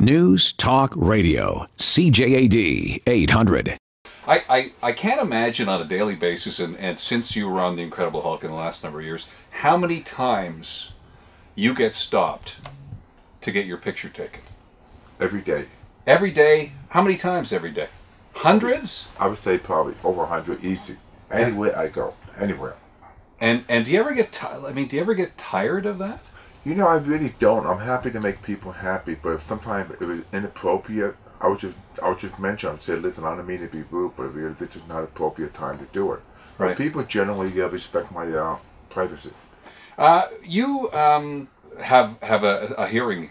News Talk Radio, CJAD 800. I can't imagine on a daily basis, and since you were on The Incredible Hulk in the last number of years, how many times you get stopped to get your picture taken. Every day. Every day? How many times every day? Hundreds? I would say probably over 100, easy. Anywhere I go, anywhere. And do you ever get do you ever get tired of that? You know, I really don't. I'm happy to make people happy, but if sometimes if it's inappropriate, I would just mention, I would say, listen, I don't mean to be rude, but really this is not appropriate time to do it. Right. But people generally respect my privacy. You have a hearing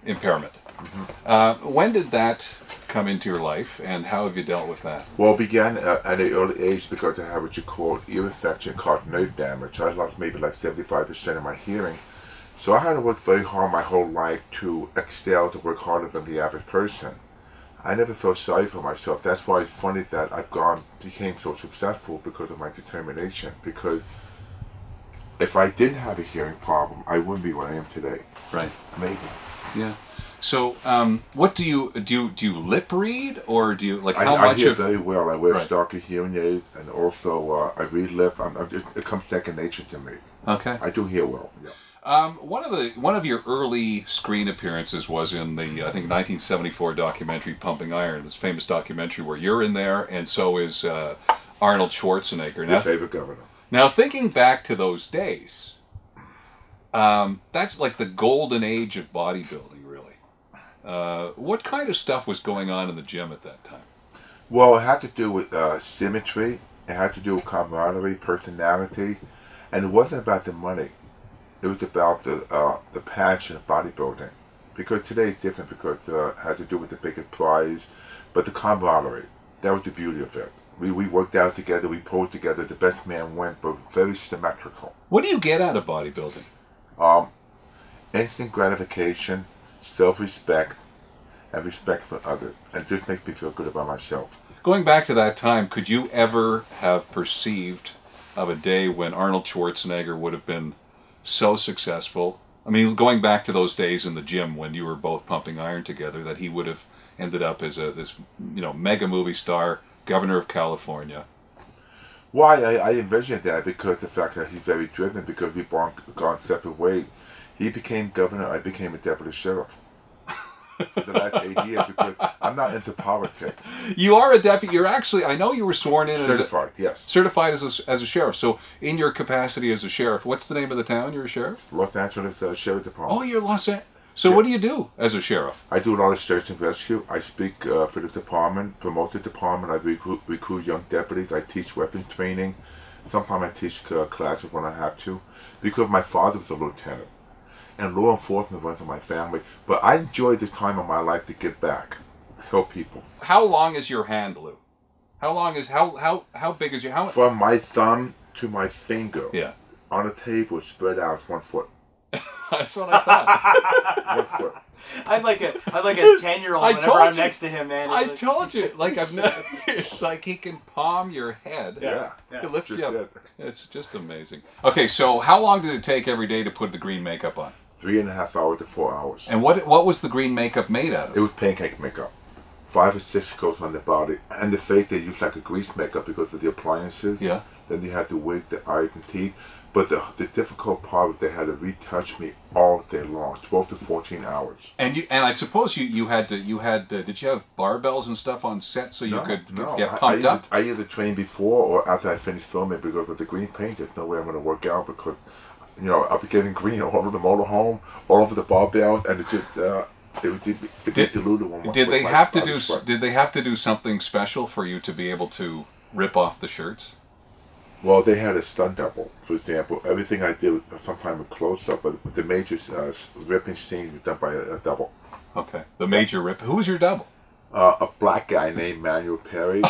impairment. Mm-hmm. When did that come into your life, and how have you dealt with that? Well, it began at an early age because I have what you call ear infection caused nerve damage. I lost maybe like 75% of my hearing. So I had to work very hard my whole life to excel, to work harder than the average person. I never felt sorry for myself. That's why it's funny that became so successful because of my determination. Because if I didn't have a hearing problem, I wouldn't be what I am today. Right. Maybe. Yeah. So, what do you lip read, or do you I hear very well. I wear stocky hearing aids, and also I read lip. It comes second nature to me. Okay. I do hear well. Yeah. One of your early screen appearances was in the I think 1974 documentary Pumping Iron. This famous documentary where you're in there, and so is Arnold Schwarzenegger. Your favorite governor. Now, thinking back to those days, that's like the golden age of bodybuilding, really. What kind of stuff was going on in the gym at that time? Well, it had to do with symmetry. It had to do with camaraderie, personality, and it wasn't about the money. It was about the passion of bodybuilding. Because today it's different because it had to do with the biggest prize, but the camaraderie, that was the beauty of it. We worked out together, we posed together, the best man went, but very symmetrical. What do you get out of bodybuilding? Instant gratification, self-respect, and respect for others. And it just makes me feel good about myself. Going back to that time, could you ever have perceived of a day when Arnold Schwarzenegger would have been so successful? I mean, going back to those days in the gym when you were both pumping iron together, that he would have ended up as this mega movie star, governor of California. Why I envisioned that because the fact that he's very driven, because we've gone separate ways. He became governor, I became a deputy sheriff. For the last 8 years, because I'm not into politics. You are a deputy. You're actually, I know you were sworn in certified, yes. Certified as a sheriff. So in your capacity as a sheriff, what's the name of the town you're a sheriff? Los Angeles Sheriff Department. Oh, you're Los Angeles. So yeah. What do you do as a sheriff? I do a lot of search and rescue. I speak for the department, promote the department. I recruit young deputies. I teach weapons training. Sometimes I teach classes when I have to. Because my father was a lieutenant. And law enforcement runs in my family. But I enjoy this time of my life to give back, help people. How long is your hand, Lou? How big is your hand? From my thumb to my finger. Yeah. On a table, spread out 1 foot. That's what I thought. 1 foot. I'm like a 10-year-old whenever I'm next to him, man. I told you, it's like he can palm your head. Yeah. He lifts you up. It's just amazing. Okay, so how long did it take every day to put the green makeup on? 3.5 hours to 4 hours. And what was the green makeup made out of? It was pancake makeup. 5 or 6 coats on the body. And the face they use like a grease makeup because of the appliances. Yeah. Then they had the wig, the eyes and teeth. But the difficult part was they had to retouch me all day long, 12 to 14 hours. And I suppose did you have barbells and stuff on set so you could get pumped up? I either trained before or after I finished filming because with the green paint, there's no way I'm going to work out because, I'll be getting green all over the motorhome, all over the barbells, and it's just it diluted. Did they have to do something special for you to be able to rip off the shirts? Well, they had a stunt double, for example. Everything I did sometimes with close-up, but the major ripping scene was done by a double. Okay. The major rip. Who was your double? A black guy named Manuel Perry.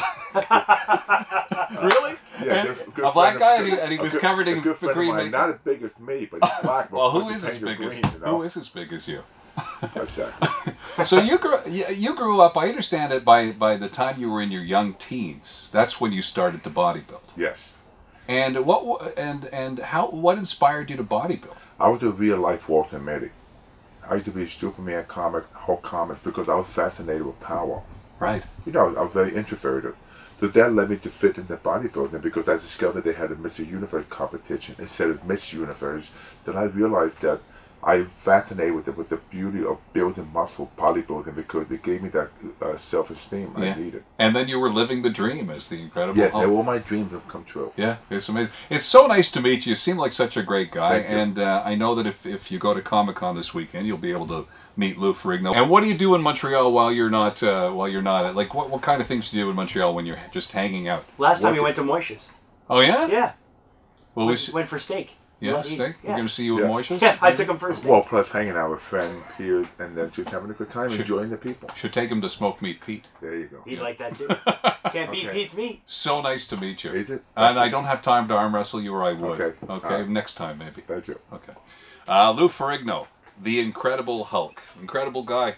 Really? Yeah, a black guy, and he was covered in green makeup. Not as big as me, but he's black. Well, who is as big as you? Who is as big as you? Exactly. So you grew up. I understand it by the time you were in your young teens. That's when you started to bodybuild. Yes. And what inspired you to bodybuild? I was a real life Walter Mitty. I used to be a Superman comic, Hulk comics, because I was fascinated with power. Right. You know, I was very introverted. So that led me to fit into bodybuilding because I discovered they had a Mr. Universe competition instead of Miss Universe. Then I realized that I'm fascinated with the beauty of building muscle, bodybuilding, because it gave me that self-esteem I needed. And then you were living the dream as the Incredible Yeah, Hulk. all my dreams have come true. Yeah, it's amazing. It's so nice to meet you. You seem like such a great guy. Thank you. And I know that if you go to Comic-Con this weekend, you'll be able to meet Lou Ferrigno. And what do you do in Montreal while you're not like what kind of things do you do in Montreal when you're just hanging out? Last time we went to Moishes. Oh yeah? Yeah. Well, went for steak. Yeah, steak? We're going to see you with Moishes? Yeah, I took him for a steak. Well, plus hanging out with friends, peers, and then just having a good time, enjoying the people. Should take him to Smoke Meat Pete. There you go. He'd like that too. Can't beat Pete's meat. So nice to meet you. Is it? And I don't have time to arm wrestle you, or I would. Okay. Okay, next time maybe. Thank you. Okay. Lou Ferrigno, the Incredible Hulk. Incredible guy.